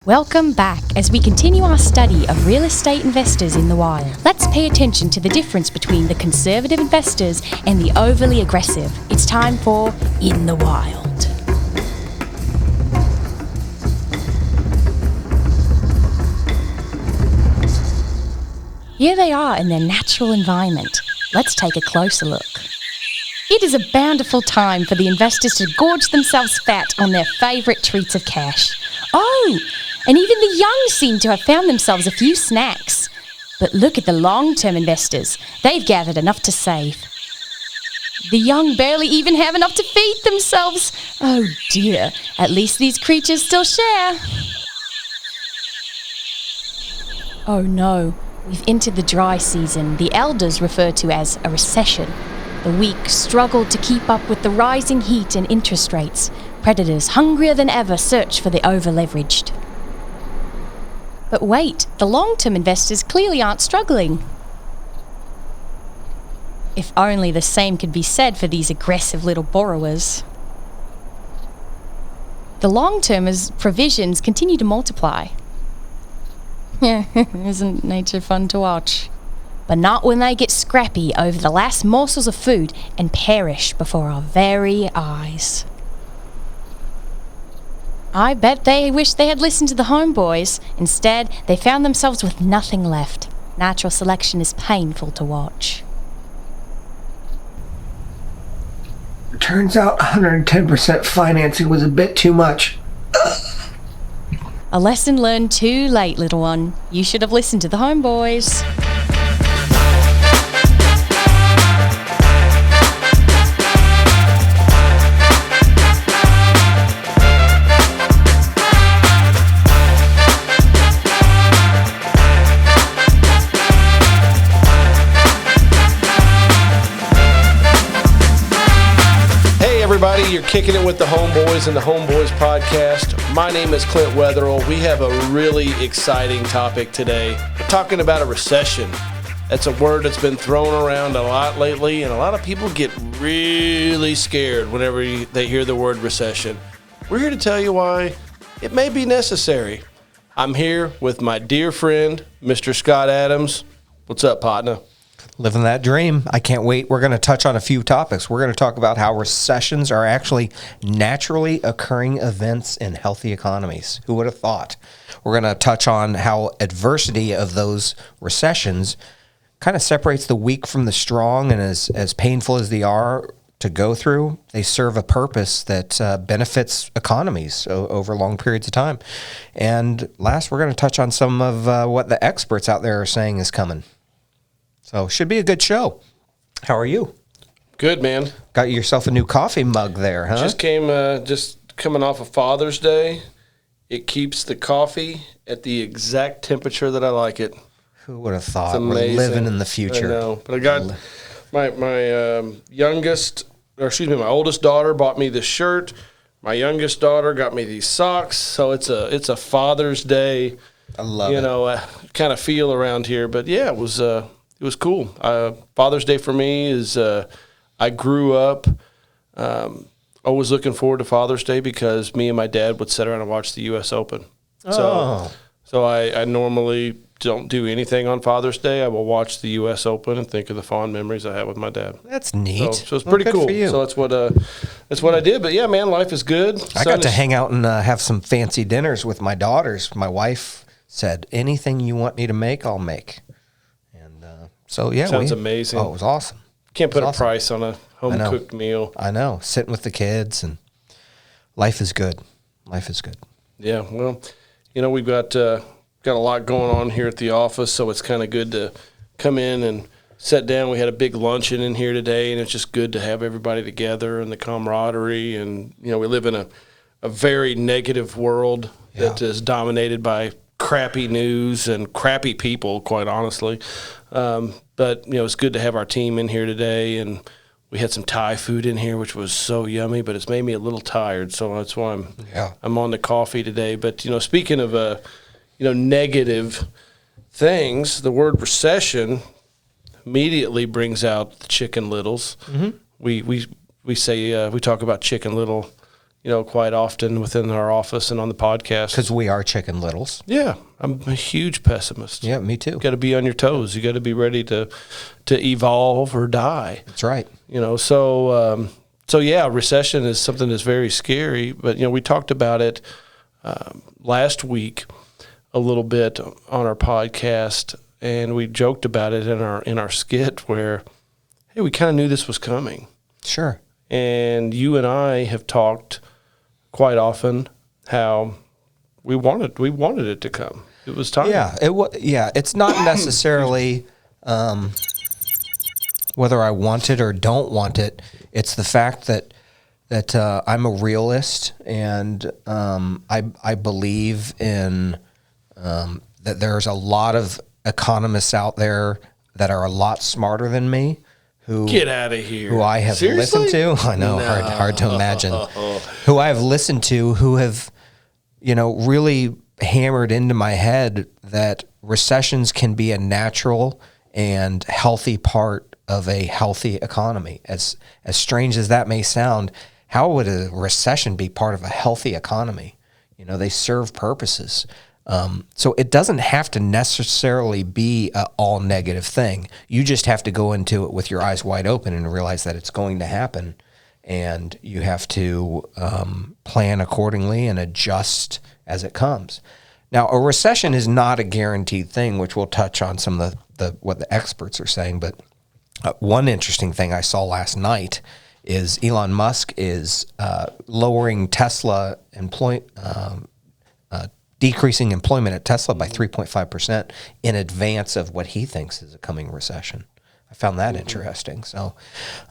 Welcome back as we continue our study of real estate investors in the wild. Let's pay attention to the difference between the conservative investors and the overly aggressive. It's time for In the Wild. Here they are in their natural environment. Let's take a closer look. It is a bountiful time for the investors to gorge themselves fat on their favourite treats of cash. Oh! And even the young seem to have found themselves a few snacks. But look at the long-term investors. They've gathered enough to save. The young barely even have enough to feed themselves. Oh dear, at least these creatures still share. Oh no, we've entered the dry season the elders refer to as a recession. The weak struggle to keep up with the rising heat and interest rates. Predators hungrier than ever search for the over-leveraged. But wait, the long-term investors clearly aren't struggling. If only the same could be said for these aggressive little borrowers. The long-termers' provisions continue to multiply. Isn't nature fun to watch? But not when they get scrappy over the last morsels of food and perish before our very eyes. I bet they wish they had listened to the Homeboys. Instead, they found themselves with nothing left. Natural selection is painful to watch. Turns out 110% financing was a bit too much. A lesson learned too late, little one. You should have listened to the Homeboys. Everybody, you're kicking it with the Homeboys and the Homeboys podcast. My name is Clint Wetherill. We have a really exciting topic today. We're talking about a recession. That's a word that's been thrown around a lot lately, and a lot of people get really scared whenever they hear the word recession. We're here to tell you why it may be necessary. I'm here with my dear friend, Mr. Scott Adams. What's up, partner? Living that dream. I can't wait. We're going to touch on a few topics. We're going to talk about how recessions are actually naturally occurring events in healthy economies. Who would have thought? We're going to touch on how adversity of those recessions kind of separates the weak from the strong, and as painful as they are to go through, they serve a purpose that benefits economies over long periods of time. And last, we're going to touch on some of what the experts out there are saying is coming. So should be a good show. How are you? Good, man. Got yourself a new coffee mug there, huh? Just coming off of Father's Day. It keeps the coffee at the exact temperature that I like it. Who would have thought? We're living in the future. I know. But I got my oldest daughter bought me this shirt. My youngest daughter got me these socks. So it's a Father's Day. I love it. Kind of feel around here. But yeah, it was cool. Father's Day for me is I grew up always looking forward to Father's Day because me and my dad would sit around and watch the U.S. Open. So I normally don't do anything on Father's Day. I will watch the U.S. Open and think of the fond memories I had with my dad. That's neat. So it's pretty cool. So that's what I did. But yeah, man, life is good. I got to hang out and have some fancy dinners with my daughters. My wife said, anything you want me to make, I'll make. So yeah, sounds amazing. Oh, it was awesome. Can't put a price on a home-cooked meal. I know. Sitting with the kids, and life is good. Life is good. Yeah, well, we've got a lot going on here at the office, so it's kind of good to come in and sit down. We had a big luncheon in here today, and it's just good to have everybody together and the camaraderie. And we live in a very negative world that is dominated by crappy news and crappy people, quite honestly. But it's good to have our team in here today, and we had some Thai food in here, which was so yummy, but it's made me a little tired, so that's why I'm on the coffee today. But speaking of negative things, the word recession immediately brings out the Chicken Littles. Mm-hmm. We say we talk about Chicken Little quite often within our office and on the podcast. Because we are Chicken Littles. Yeah, I'm a huge pessimist. Yeah, me too. You got to be on your toes. You got to be ready to evolve or die. That's right. So yeah, recession is something that's very scary. But we talked about it last week a little bit on our podcast, and we joked about it in our skit where, hey, we kind of knew this was coming. Sure. And you and I have talked quite often how we wanted it to come. It was time. Yeah, it's not necessarily whether I want it or don't want it. It's the fact that I'm a realist, and I believe in that there's a lot of economists out there that are a lot smarter than me. Get out of here. Who I have Seriously? listened to. I know, No. hard to imagine. Who I have listened to, who have, really hammered into my head that recessions can be a natural and healthy part of a healthy economy. As strange as that may sound, how would a recession be part of a healthy economy? They serve purposes. So it doesn't have to necessarily be an all negative thing. You just have to go into it with your eyes wide open and realize that it's going to happen, and you have to plan accordingly and adjust as it comes. Now, a recession is not a guaranteed thing, which we'll touch on some of what the experts are saying. But one interesting thing I saw last night is Elon Musk is lowering Tesla decreasing employment at Tesla by 3.5% in advance of what he thinks is a coming recession. I found that interesting. So,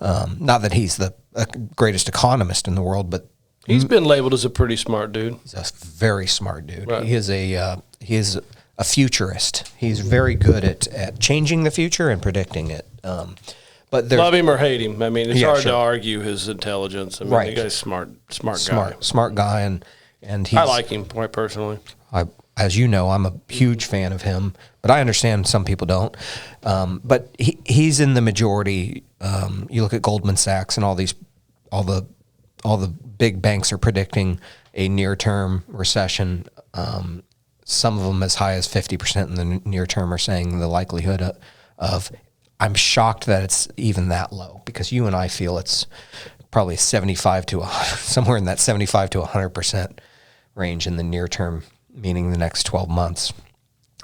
not that he's the greatest economist in the world, but he's been labeled as a pretty smart dude. he's a very smart dude. Right. He is a futurist. He's very good at changing the future and predicting it. But love him or hate him. I mean, it's hard sure. to argue his intelligence. I mean, Right. the guy's smart guy. smart guy, and he's, I like him quite personally. as you know, I'm a huge fan of him, but I understand some people don't. But he's in the majority. You look at Goldman Sachs and all the big banks are predicting a near-term recession. Some of them as high as 50% in the near term are saying the likelihood of. I'm shocked that it's even that low, because you and I feel it's probably 75 to somewhere in that 75 to 100% range in the near term, meaning the next 12 months,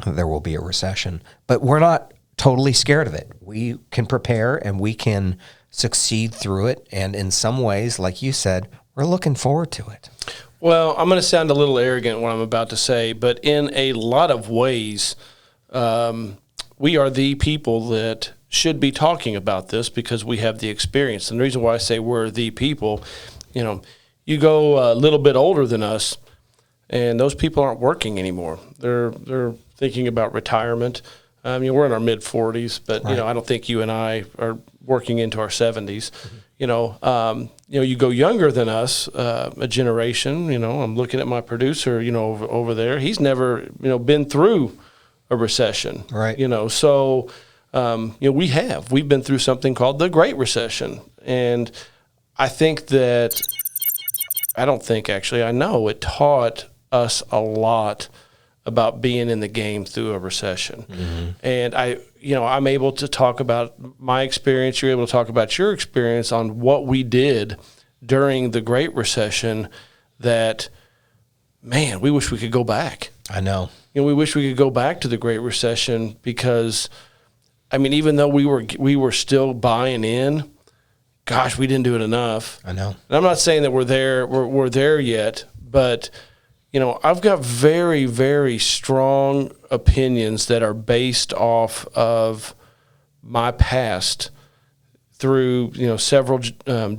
there will be a recession. But we're not totally scared of it. We can prepare and we can succeed through it. And in some ways, like you said, we're looking forward to it. Well, I'm going to sound a little arrogant what I'm about to say, but in a lot of ways, we are the people that should be talking about this because we have the experience. And the reason why I say we're the people, you go a little bit older than us, and those people aren't working anymore. They're thinking about retirement. We're in our mid 40s, but Right. I don't think you and I are working into our 70s. You go younger than us, a generation. I'm looking at my producer, over there. He's never, been through a recession. Right. So we've been through something called the Great Recession, and I know it taught us a lot about being in the game through a recession. Mm-hmm. And I'm able to talk about my experience. You're able to talk about your experience on what we did during the Great Recession that, man, we wish we could go back. I know. We wish we could go back to the Great Recession because, even though we were still buying in, gosh, we didn't do it enough. I know. And I'm not saying that we're there yet, but I've got very, very strong opinions that are based off of my past through, several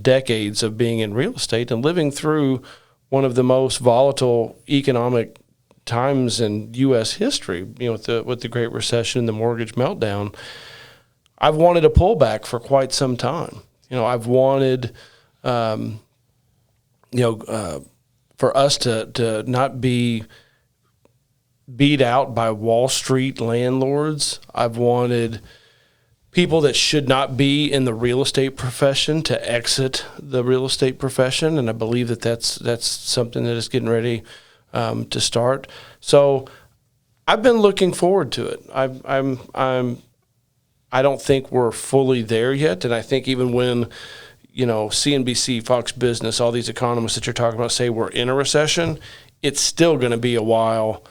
decades of being in real estate and living through one of the most volatile economic times in U.S. history, with the Great Recession and the mortgage meltdown. I've wanted a pullback for quite some time. I've wanted, for us to not be beat out by Wall Street landlords. I've wanted people that should not be in the real estate profession to exit the real estate profession, and I believe that that's something that is getting ready to start. So I've been looking forward to it. I don't think we're fully there yet, and I think even when CNBC, Fox Business, all these economists that you're talking about say we're in a recession, it's still going to be a while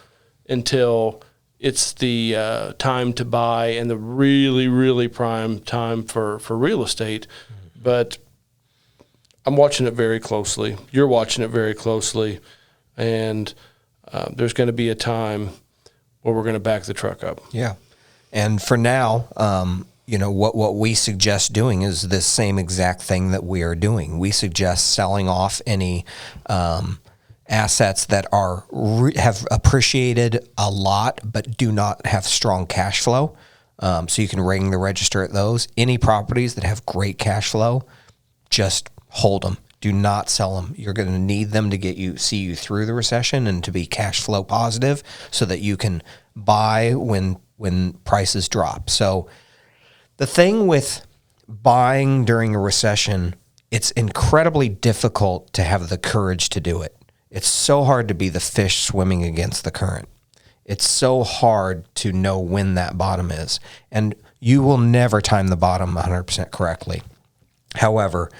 until it's the time to buy and the really, really prime time for real estate. But I'm watching it very closely. You're watching it very closely. And there's going to be a time where we're going to back the truck up. Yeah. And for now, what we suggest doing is this same exact thing that we are doing. We suggest selling off any assets that have appreciated a lot but do not have strong cash flow. So you can ring the register at those. Any properties that have great cash flow, just hold them. Do not sell them. You're going to need them to see you through the recession and to be cash flow positive so that you can buy when prices drop. So the thing with buying during a recession, it's incredibly difficult to have the courage to do it. It's so hard to be the fish swimming against the current. It's so hard to know when that bottom is. And you will never time the bottom 100% correctly. However,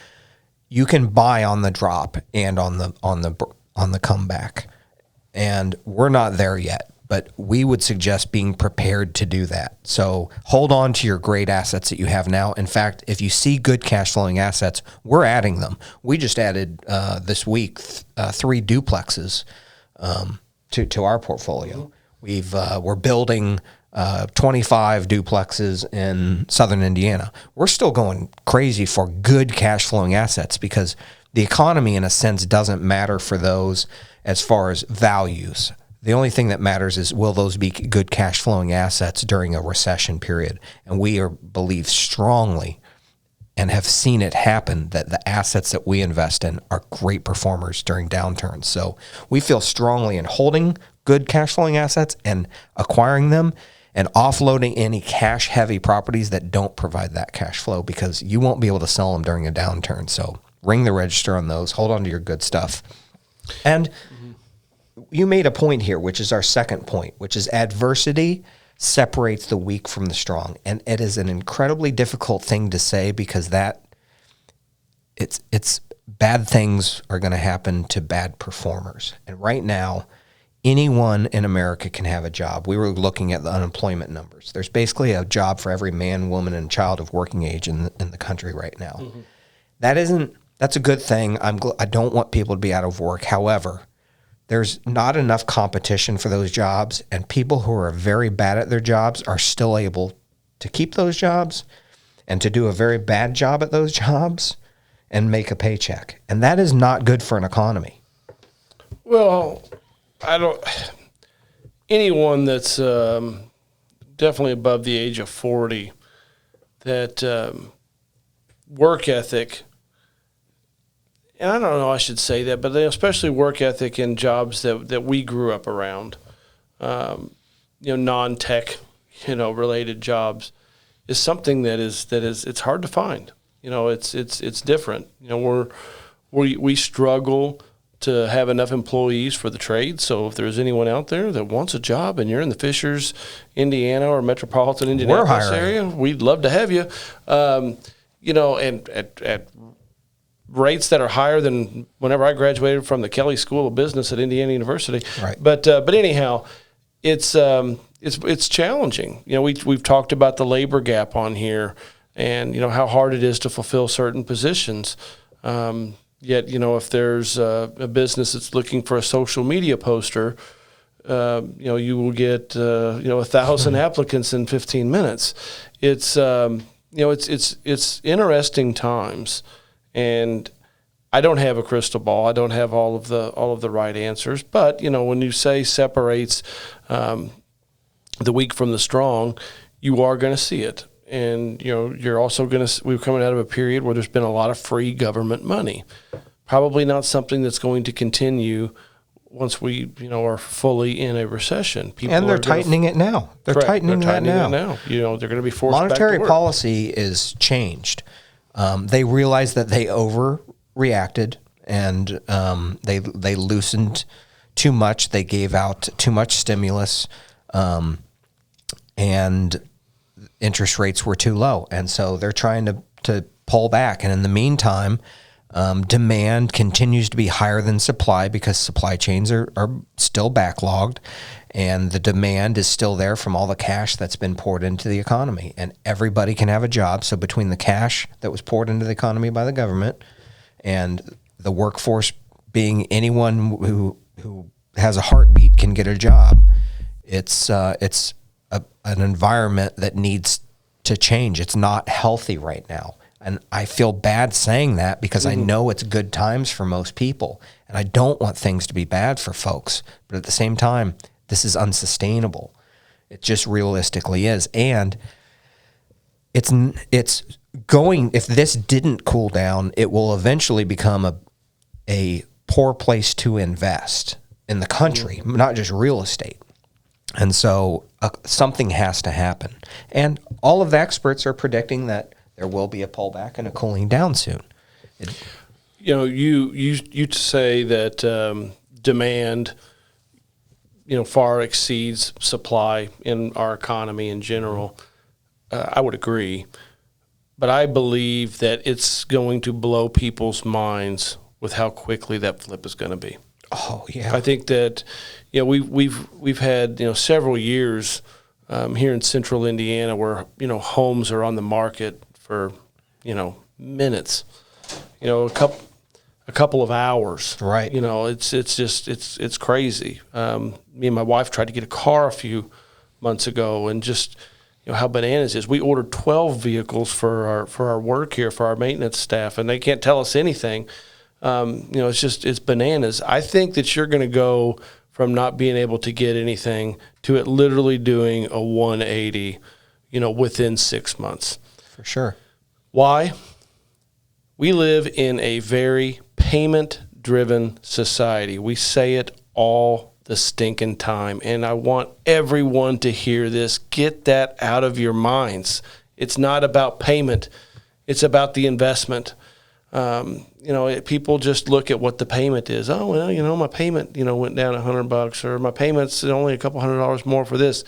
you can buy on the drop and on the comeback. And we're not there yet, but we would suggest being prepared to do that. So hold on to your great assets that you have now. In fact, if you see good cash flowing assets, we're adding them. We just added this week 3 duplexes to our portfolio. We're building 25 duplexes in southern Indiana. We're still going crazy for good cash flowing assets because the economy, in a sense, doesn't matter for those as far as values. The only thing that matters is will those be good cash flowing assets during a recession period? And we believe strongly and have seen it happen that the assets that we invest in are great performers during downturns. So we feel strongly in holding good cash flowing assets and acquiring them and offloading any cash heavy properties that don't provide that cash flow because you won't be able to sell them during a downturn. So ring the register on those, hold on to your good stuff. And you made a point here, which is our second point, which is adversity separates the weak from the strong. And it is an incredibly difficult thing to say because it's bad things are going to happen to bad performers. And right now, anyone in America can have a job. We were looking at the unemployment numbers. There's basically a job for every man, woman, and child of working age in the country right now. Mm-hmm. That's a good thing. I don't want people to be out of work. However, there's not enough competition for those jobs, and people who are very bad at their jobs are still able to keep those jobs and to do a very bad job at those jobs and make a paycheck. And that is not good for an economy. Well, anyone that's definitely above the age of 40, that work ethic, and I don't know I should say that, but especially work ethic in jobs that we grew up around, non-tech, related jobs, is something that is it's hard to find. It's different. We struggle to have enough employees for the trade. So if there's anyone out there that wants a job and you're in the Fishers, Indiana, or metropolitan Indianapolis area, we'd love to have you. And at rates that are higher than whenever I graduated from the Kelley School of Business at Indiana University. Right. But anyhow, it's challenging. We've talked about the labor gap on here, and how hard it is to fulfill certain positions. Yet, if there's a business that's looking for a social media poster, you will get 1,000 applicants in 15 minutes. It's interesting times. And I don't have a crystal ball. I don't have all of the right answers. But when you say separates the weak from the strong, you are going to see it. And you're also going to. We're coming out of a period where there's been a lot of free government money. Probably not something that's going to continue once we, are fully in a recession. People And they're tightening it now. They're tightening that now. They're going to be forced Monetary back to work. policy is changed. They realized that they overreacted and they loosened too much. They gave out too much stimulus, and interest rates were too low. And so they're trying to pull back. And in the meantime, demand continues to be higher than supply because supply chains are still backlogged, and the demand is still there from all the cash that's been poured into the economy. And everybody can have a job. So between the cash that was poured into the economy by the government and the workforce being anyone who has a heartbeat can get a job, it's an environment that needs to change. It's not healthy right now. And I feel bad saying that because I know it's good times for most people. And I don't want things to be bad for folks. But at the same time, this is unsustainable. It just realistically is. And it's going, if this didn't cool down, it will eventually become a poor place to invest in the country, not just real estate. And so something has to happen. And all of the experts are predicting that there will be a pullback and a cooling down soon. You say that demand, far exceeds supply in our economy in general. I would agree. But I believe that it's going to blow people's minds with how quickly that flip is going to be. Oh, yeah. I think that, we've had, several years here in central Indiana where, homes are on the market for, minutes, a couple of hours. Right. It's crazy. Me and my wife tried to get a car a few months ago, and just, how bananas it is. We ordered 12 vehicles for our work here, for our maintenance staff, and they can't tell us anything. It's bananas. I think that you're going to go from not being able to get anything to it literally doing a 180, within 6 months. For sure. Why? We live in a very payment-driven society. We say it all the stinking time, and I want everyone to hear this. Get that out of your minds. It's not about payment. It's about the investment. People just look at what the payment is. Oh, well, my payment, went down $100, or my payment's only a couple $100 more for this.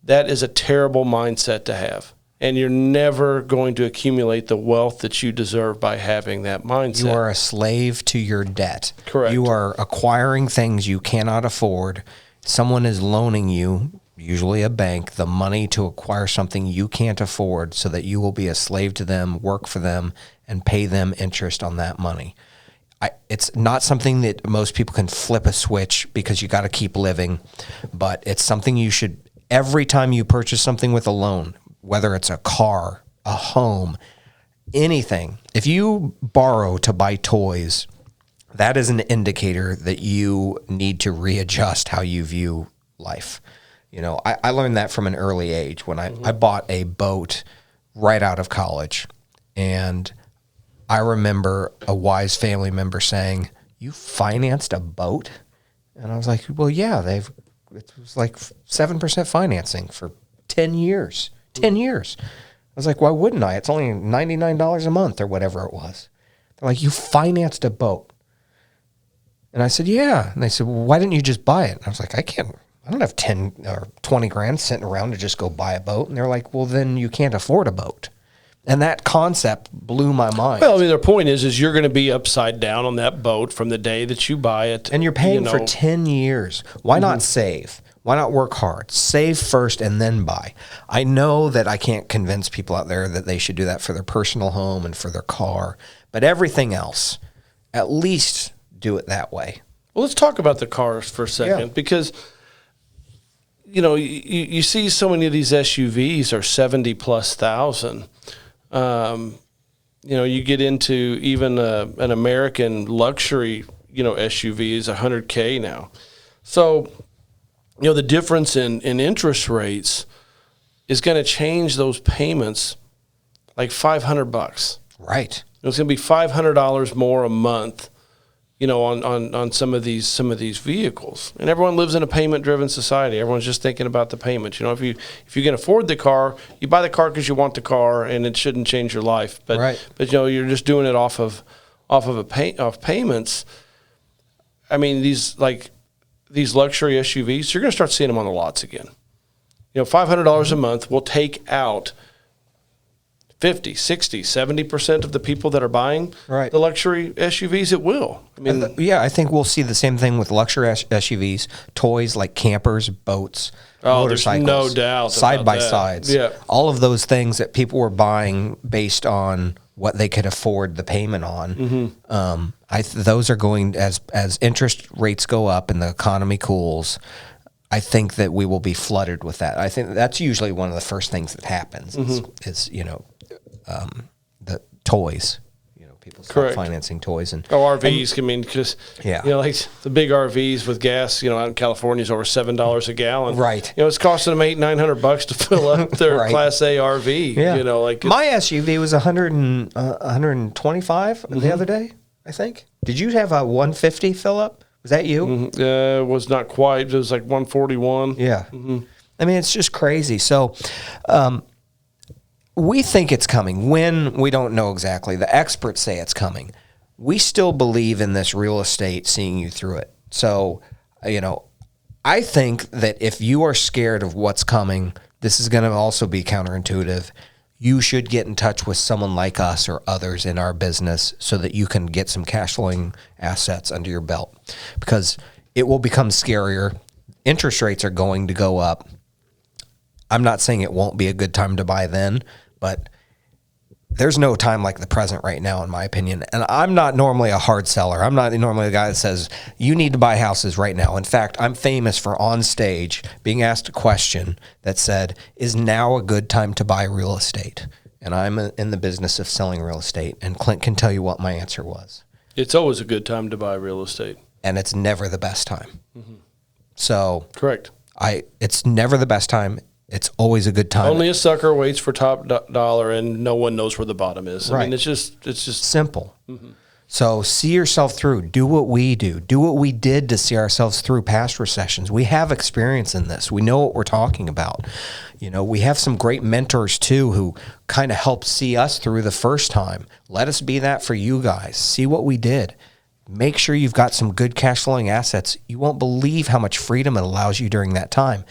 That is a terrible mindset to have. And you're never going to accumulate the wealth that you deserve by having that mindset. You are a slave to your debt. Correct. You are acquiring things you cannot afford. Someone is loaning you, usually a bank, the money to acquire something you can't afford so that you will be a slave to them, work for them, and pay them interest on that money. It's not something that most people can flip a switch because you got to keep living, but it's something you should, every time you purchase something with a loan, whether it's a car, a home, anything, if you borrow to buy toys, that is an indicator that you need to readjust how you view life. I learned that from an early age when I bought a boat right out of college. And I remember a wise family member saying, "You financed a boat?" And I was like, well, yeah, it was like 7% financing for 10 years. 10 years. I was like, why wouldn't I? It's only $99 a month or whatever it was. They're like, you financed a boat. And I said, yeah. And they said, well, why didn't you just buy it? And I was like, I don't have 10 or 20 grand sitting around to just go buy a boat. And they're like, well, then you can't afford a boat. And that concept blew my mind. Well, their point is you're going to be upside down on that boat from the day that you buy it. And you're paying for 10 years. Why not save? Why not work hard? Save first and then buy. I know that I can't convince people out there that they should do that for their personal home and for their car, but everything else, at least do it that way. Well, let's talk about the cars for a second because, you see so many of these SUVs are 70+ thousand. You get into even an American luxury, SUV is $100K now. So, the difference in interest rates is going to change those payments like $500. Right. It's going to be $500 more a month, on some of these vehicles. And everyone lives in a payment driven society. Everyone's just thinking about the payments. If you can afford the car, you buy the car because you want the car, and it shouldn't change your life. But Right. but you're just doing it off payments. I mean, these luxury SUVs, you're going to start seeing them on the lots again. $500 a month will take out 50, 60, 70% of the people that are buying Right. the luxury SUVs. It will. I mean, I think we'll see the same thing with luxury SUVs, toys like campers, boats, there's motorcycles, no doubt side about by that. sides. Yeah. All of those things that people were buying based on what they could afford the payment on. Those are going as interest rates go up and the economy cools. I think that we will be flooded with that. I think that's usually one of the first things that happens is the toys. People start Correct. financing toys and RVs. Because Yeah. like the big RVs with gas, out in California is over $7 a gallon. Right. It's costing them $800-900 to fill up their Right. Class A RV. My SUV was 125 the other day, I think. Did you have a 150 fill up? Was that you? It was not quite. It was like 141. Yeah. I mean, it's just crazy. So, we think it's coming. When, we don't know exactly. The experts say it's coming. We still believe in this real estate seeing you through it. So, I think that if you are scared of what's coming, this is going to also be counterintuitive. You should get in touch with someone like us or others in our business so that you can get some cash flowing assets under your belt, because it will become scarier. Interest rates are going to go up. I'm not saying it won't be a good time to buy then, but there's no time like the present right now, in my opinion. And I'm not normally a hard seller. I'm not normally the guy that says, you need to buy houses right now. In fact, I'm famous for on stage being asked a question that said, is now a good time to buy real estate? And I'm in the business of selling real estate. And Clint can tell you what my answer was. It's always a good time to buy real estate. And it's never the best time. So Correct. It's never the best time. It's always a good time. Only a sucker waits for top dollar, and no one knows where the bottom is. I mean, it's just simple. So see yourself through. Do what we do. Do what we did to see ourselves through past recessions. We have experience in this. We know what we're talking about. We have some great mentors too who kind of helped see us through the first time. Let us be that for you guys. See what we did. Make sure you've got some good cash flowing assets. You won't believe how much freedom it allows you during that time,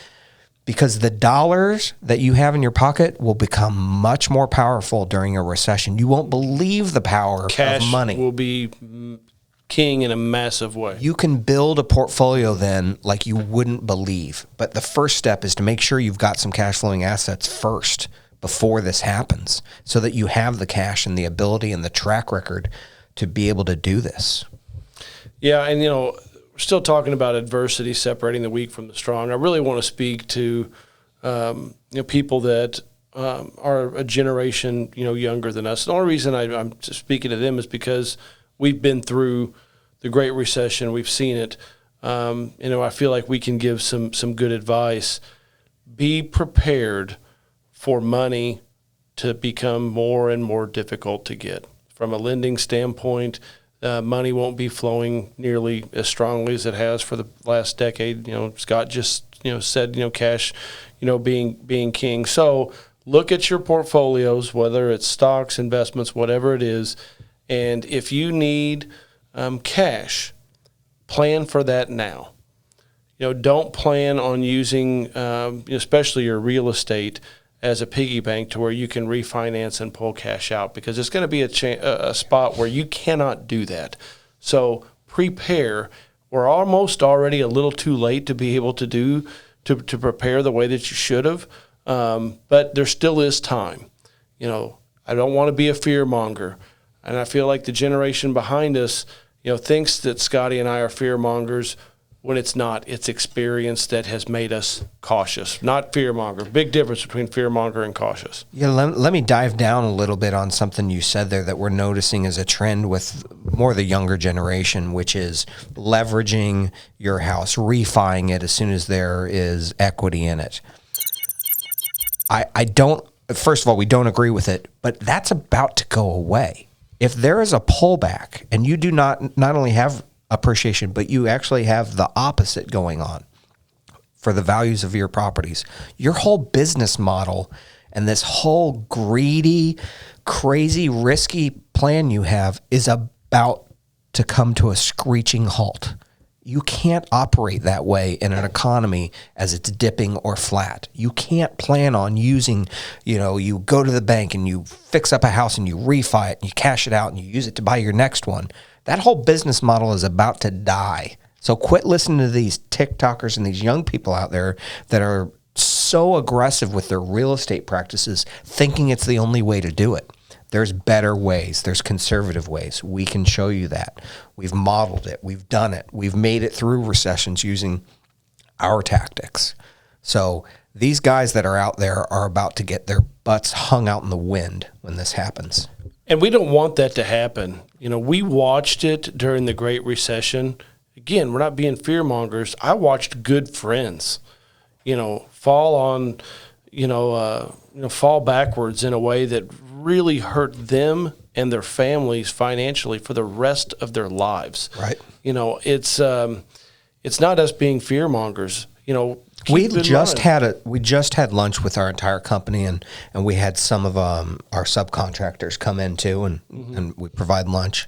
because the dollars that you have in your pocket will become much more powerful during a recession. You won't believe the power cash of money. will be king in a massive way. You can build a portfolio then like you wouldn't believe. But the first step is to make sure you've got some cash flowing assets first before this happens, so that you have the cash and the ability and the track record to be able to do this. Yeah, and we're still talking about adversity separating the weak from the strong. I really want to speak to people that are a generation younger than us. The only reason I'm speaking to them is because we've been through the Great Recession. We've seen it. I feel like we can give some good advice. Be prepared for money to become more and more difficult to get. From a lending standpoint, money won't be flowing nearly as strongly as it has for the last decade. Scott just said cash being king. So look at your portfolios, whether it's stocks, investments, whatever it is, and if you need cash, plan for that now. Don't plan on using especially your real estate as a piggy bank to where you can refinance and pull cash out, because it's going to be a spot where you cannot do that. So prepare. We're almost already a little too late to be able to prepare the way that you should have, but there still is time. I don't want to be a fear monger, and I feel like the generation behind us, thinks that Scotty and I are fear mongers, when it's not. It's experience that has made us cautious, not fear monger. Big difference between fear monger and cautious. Yeah, let me dive down a little bit on something you said there that we're noticing as a trend with more the younger generation, which is leveraging your house, refining it as soon as there is equity in it. I don't, first of all, we don't agree with it, but that's about to go away. If there is a pullback and you do not only have appreciation, but you actually have the opposite going on for the values of your properties. Your whole business model and this whole greedy, crazy, risky plan you have is about to come to a screeching halt. You can't operate that way in an economy as it's dipping or flat. You can't plan on using, you go to the bank and you fix up a house and you refi it and you cash it out and you use it to buy your next one. That whole business model is about to die. So quit listening to these TikTokers and these young people out there that are so aggressive with their real estate practices, thinking it's the only way to do it. There's better ways. There's conservative ways. We can show you that. We've modeled it. We've done it. We've made it through recessions using our tactics. So these guys that are out there are about to get their butts hung out in the wind when this happens. And we don't want that to happen. We watched it during the Great Recession. Again, we're not being fear mongers. I watched good friends, fall on, fall backwards in a way that really hurt them and their families financially for the rest of their lives. Right. It's not us being fear mongers. We just had lunch with our entire company, and we had some of our subcontractors come in too, and we provide lunch.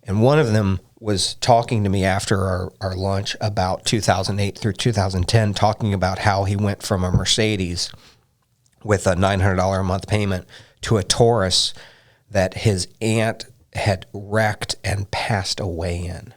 And one of them was talking to me after our lunch about 2008 through 2010, talking about how he went from a Mercedes with a $900 a month payment to a Taurus that his aunt had wrecked and passed away in.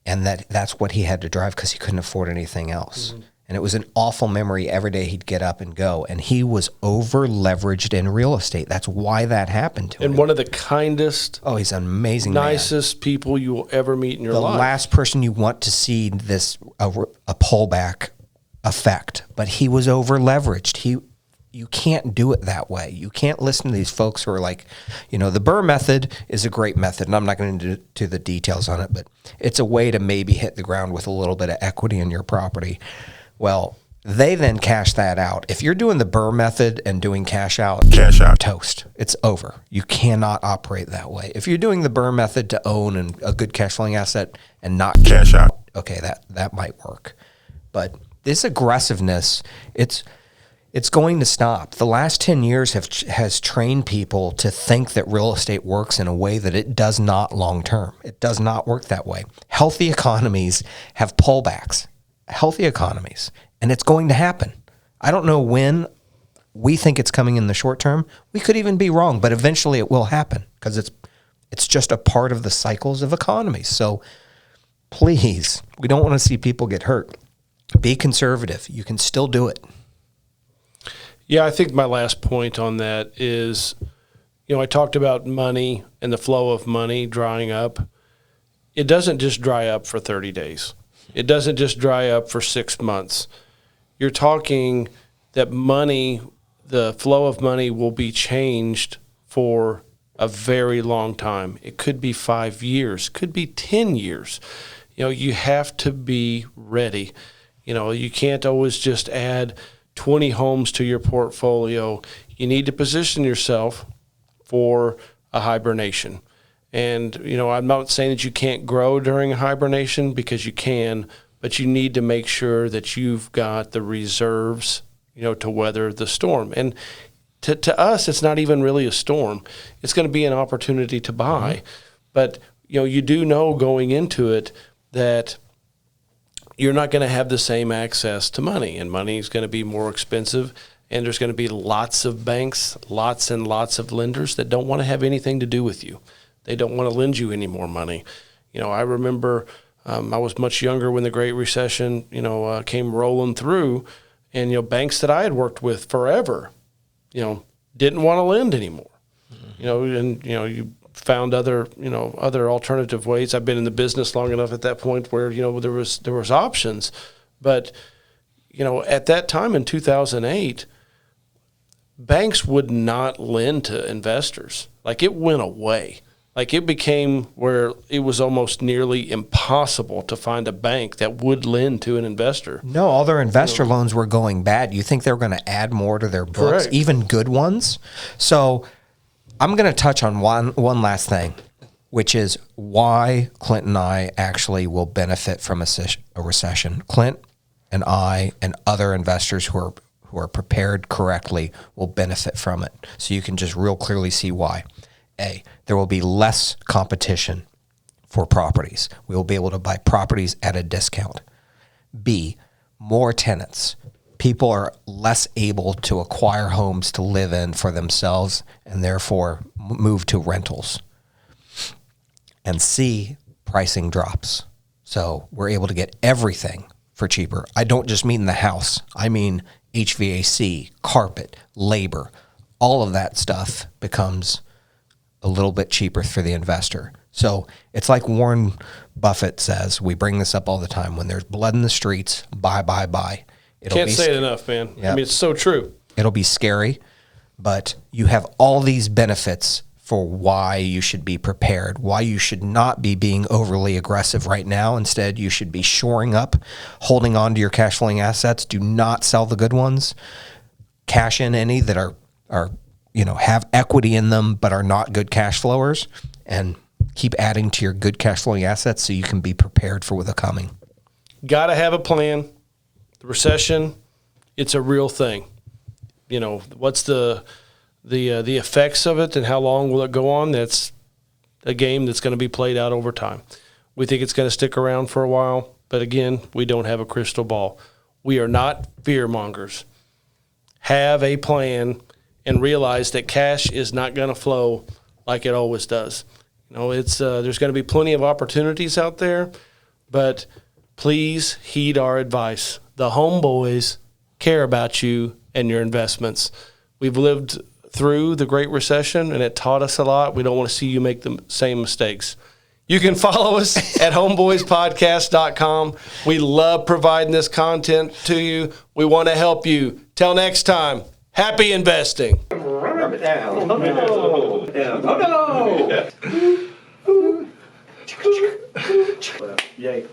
And that's what he had to drive because he couldn't afford anything else. Mm-hmm. And it was an awful memory every day he'd get up and go. And he was over-leveraged in real estate. That's why that happened to him. And one of the kindest, he's an amazing nicest man. people you will ever meet in your life. The last person you want to see this a pullback effect. But he was over-leveraged. You can't do it that way. You can't listen to these folks who are like, the Burr method is a great method, and I'm not going to do the details on it, but it's a way to maybe hit the ground with a little bit of equity in your property. Well, they then cash that out. If you're doing the Burr method and doing cash out, toast. It's over. You cannot operate that way. If you're doing the Burr method to own a good cash flowing asset and not cash out, okay, that might work. But this aggressiveness, it's going to stop. The last 10 years has trained people to think that real estate works in a way that it does not long term. It does not work that way. Healthy economies have pullbacks. Healthy economies. And it's going to happen. I don't know when. We think it's coming in the short term. We could even be wrong, but eventually it will happen because it's just a part of the cycles of economies. So please, we don't want to see people get hurt. Be conservative. You can still do it. Yeah, I think my last point on that is, I talked about money and the flow of money drying up. It doesn't just dry up for 30 days. It doesn't just dry up for 6 months. You're talking that money, the flow of money will be changed for a very long time. It could be 5 years, could be 10 years. You have to be ready. You can't always just add 20 homes to your portfolio. You need to position yourself for a hibernation. And, I'm not saying that you can't grow during a hibernation because you can, but you need to make sure that you've got the reserves, to weather the storm. And to us, it's not even really a storm. It's going to be an opportunity to buy. Mm-hmm. But, you do know going into it that you're not going to have the same access to money, and money is going to be more expensive, and there's going to be lots of banks, lots and lots of lenders that don't want to have anything to do with you. They don't want to lend you any more money. I remember I was much younger when the Great Recession, came rolling through, and, banks that I had worked with forever, didn't want to lend anymore. Mm-hmm. You found other alternative ways. I've been in the business long enough at that point where, there was options. But, at that time in 2008, banks would not lend to investors. Like, it went away. Like, it became where it was almost nearly impossible to find a bank that would lend to an investor. No, all their investor loans were going bad. You think they were going to add more to their books, Correct. even good ones? So I'm going to touch on one last thing. which is why Clint and I actually will benefit from a recession. Clint and I and other investors who are prepared correctly will benefit from it. So you can just real clearly see why. A, there will be less competition for properties. We will be able to buy properties at a discount. B, more tenants. People are less able to acquire homes to live in for themselves and therefore move to rentals. And C, pricing drops. So we're able to get everything for cheaper. I don't just mean the house. I mean HVAC, carpet, labor. All of that stuff becomes a little bit cheaper for the investor. So it's like Warren Buffett says, we bring this up all the time, when there's blood in the streets, buy, buy, buy. Can't say it enough, man. Yep. I mean, it's so true. It'll be scary, but you have all these benefits for why you should be prepared, why you should not be being overly aggressive right now. Instead, you should be shoring up, holding on to your cash flowing assets. Do not sell the good ones. Cash in any that are have equity in them but are not good cash flowers, and keep adding to your good cash flowing assets so you can be prepared for the coming. Got to have a plan. The recession, it's a real thing. What's the effects of it and how long will it go on? That's a game that's going to be played out over time. We think it's going to stick around for a while, but again, we don't have a crystal ball. We are not fear mongers. Have a plan and realize that cash is not going to flow like it always does. It's there's going to be plenty of opportunities out there, but please heed our advice. The Homeboys care about you and your investments. We've lived through the Great Recession, and it taught us a lot. We don't want to see you make the same mistakes. You can follow us at homeboyspodcast.com. We love providing this content to you. We want to help you. Till next time, happy investing. Rub it down. Oh, no. Oh, no. Yay.